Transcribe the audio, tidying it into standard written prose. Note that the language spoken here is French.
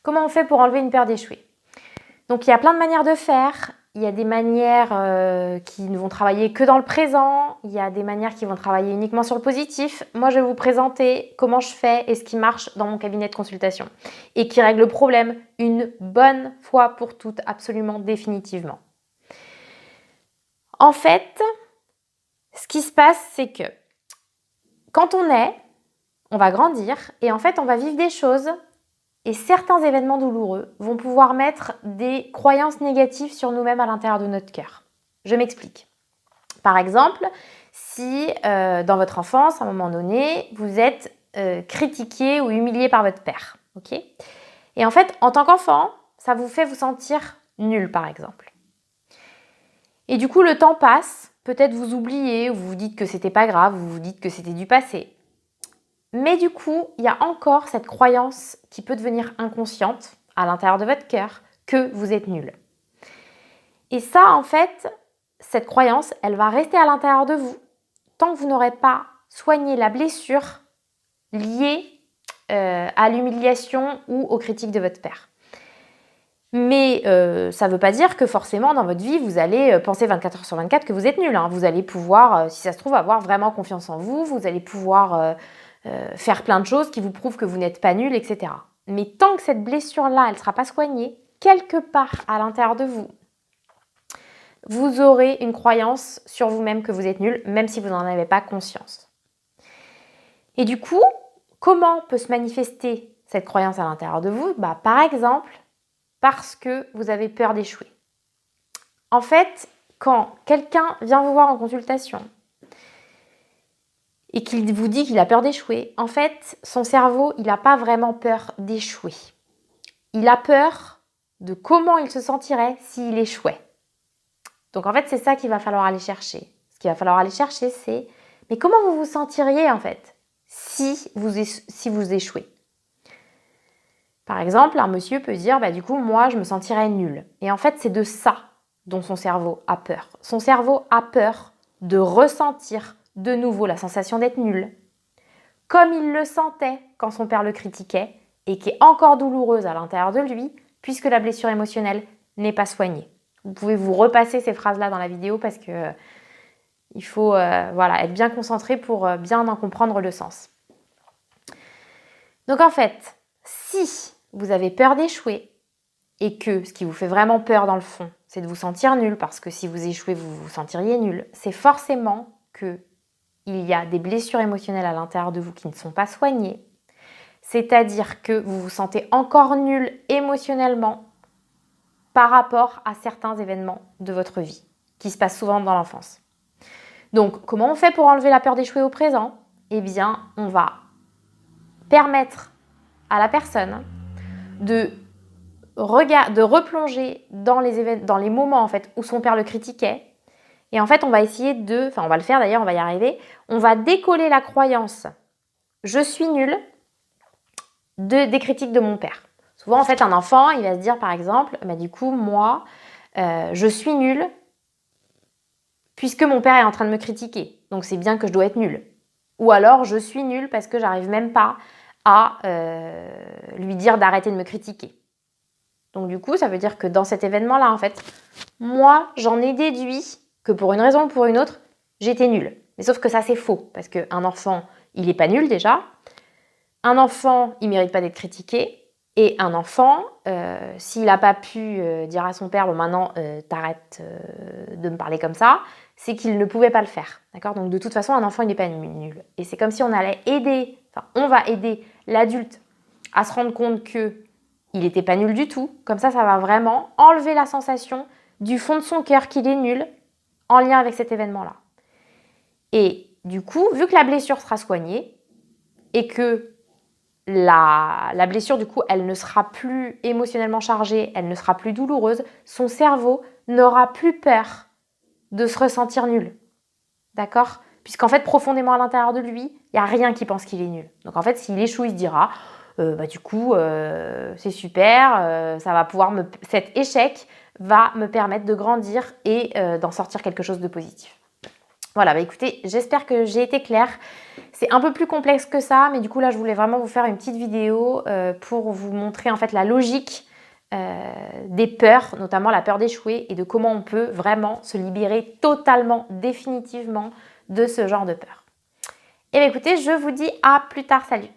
Comment on fait pour enlever une peur d'échouer? Donc, il y a plein de manières de faire. Il y a des manières qui ne vont travailler que dans le présent. Il y a des manières qui vont travailler uniquement sur le positif. Moi, je vais vous présenter comment je fais et ce qui marche dans mon cabinet de consultation et qui règle le problème une bonne fois pour toutes, absolument définitivement. En fait, ce qui se passe, c'est que quand on va grandir et en fait, on va vivre des choses. Et certains événements douloureux vont pouvoir mettre des croyances négatives sur nous-mêmes à l'intérieur de notre cœur. Je m'explique. Par exemple, si dans votre enfance, à un moment donné, vous êtes critiqué ou humilié par votre père. Okay, et en fait, en tant qu'enfant, ça vous fait vous sentir nul, par exemple. Et du coup, le temps passe, peut-être vous oubliez, ou vous vous dites que c'était pas grave, ou vous vous dites que c'était du passé. Mais du coup, il y a encore cette croyance qui peut devenir inconsciente à l'intérieur de votre cœur que vous êtes nul. Et ça, en fait, cette croyance, elle va rester à l'intérieur de vous tant que vous n'aurez pas soigné la blessure liée à l'humiliation ou aux critiques de votre père. Mais ça ne veut pas dire que forcément dans votre vie, vous allez penser 24 heures sur 24 que vous êtes nul. Vous allez pouvoir, si ça se trouve, avoir vraiment confiance en vous. Vous allez pouvoir faire plein de choses qui vous prouvent que vous n'êtes pas nul, etc. Mais tant que cette blessure-là, elle ne sera pas soignée, quelque part à l'intérieur de vous, vous aurez une croyance sur vous-même que vous êtes nul, même si vous n'en avez pas conscience. Et du coup, comment peut se manifester cette croyance à l'intérieur de vous ? Par exemple, parce que vous avez peur d'échouer. En fait, quand quelqu'un vient vous voir en consultation et qu'il vous dit qu'il a peur d'échouer, en fait, son cerveau, il n'a pas vraiment peur d'échouer. Il a peur de comment il se sentirait s'il échouait. Donc en fait, c'est ça qu'il va falloir aller chercher. Ce qu'il va falloir aller chercher, c'est mais comment vous vous sentiriez en fait si vous échouez ? Par exemple, un monsieur peut dire du coup, moi, je me sentirais nul. Et en fait, c'est de ça dont son cerveau a peur. Son cerveau a peur de ressentir de nouveau la sensation d'être nul, comme il le sentait quand son père le critiquait et qui est encore douloureuse à l'intérieur de lui, puisque la blessure émotionnelle n'est pas soignée. Vous pouvez vous repasser ces phrases-là dans la vidéo parce que il faut être bien concentré pour bien en comprendre le sens. Donc en fait, si vous avez peur d'échouer et que ce qui vous fait vraiment peur dans le fond, c'est de vous sentir nul parce que si vous échouez, vous vous sentiriez nul, c'est forcément qu'il y a des blessures émotionnelles à l'intérieur de vous qui ne sont pas soignées. C'est-à-dire que vous vous sentez encore nul émotionnellement par rapport à certains événements de votre vie qui se passent souvent dans l'enfance. Donc, comment on fait pour enlever la peur d'échouer au présent ? Eh bien, on va permettre à la personne de replonger dans les moments en fait, où son père le critiquait. Et en fait, on va essayer on va le faire d'ailleurs, on va y arriver, on va décoller la croyance « je suis nul » des critiques de mon père. Souvent, en fait, un enfant, il va se dire par exemple, du coup, moi, je suis nul puisque mon père est en train de me critiquer. Donc, c'est bien que je dois être nul. Ou alors, je suis nul parce que j'arrive même pas à lui dire d'arrêter de me critiquer. Donc du coup, ça veut dire que dans cet événement-là, en fait, moi, j'en ai déduit que pour une raison ou pour une autre, j'étais nulle. Mais sauf que ça, c'est faux, parce qu'un enfant, il n'est pas nul déjà. Un enfant, il ne mérite pas d'être critiqué. Et un enfant, s'il n'a pas pu dire à son père, bon maintenant, t'arrêtes de me parler comme ça, c'est qu'il ne pouvait pas le faire. D'accord ? Donc de toute façon, un enfant, il n'est pas nul. Et c'est comme si on va aider l'adulte à se rendre compte qu'il n'était pas nul du tout. Comme ça va vraiment enlever la sensation du fond de son cœur qu'il est nul en lien avec cet événement-là. Et du coup, vu que la blessure sera soignée et que la blessure, du coup, elle ne sera plus émotionnellement chargée, elle ne sera plus douloureuse, son cerveau n'aura plus peur de se ressentir nul. D'accord ? Puisqu'en fait, profondément à l'intérieur de lui, il n'y a rien qui pense qu'il est nul. Donc en fait, s'il échoue, il se dira du coup, c'est super, cet échec va me permettre de grandir et d'en sortir quelque chose de positif. Voilà, bah écoutez, j'espère que j'ai été claire. C'est un peu plus complexe que ça, mais du coup là, je voulais vraiment vous faire une petite vidéo pour vous montrer en fait la logique des peurs, notamment la peur d'échouer et de comment on peut vraiment se libérer totalement, définitivement de ce genre de peur. Et bien écoutez, je vous dis à plus tard, salut!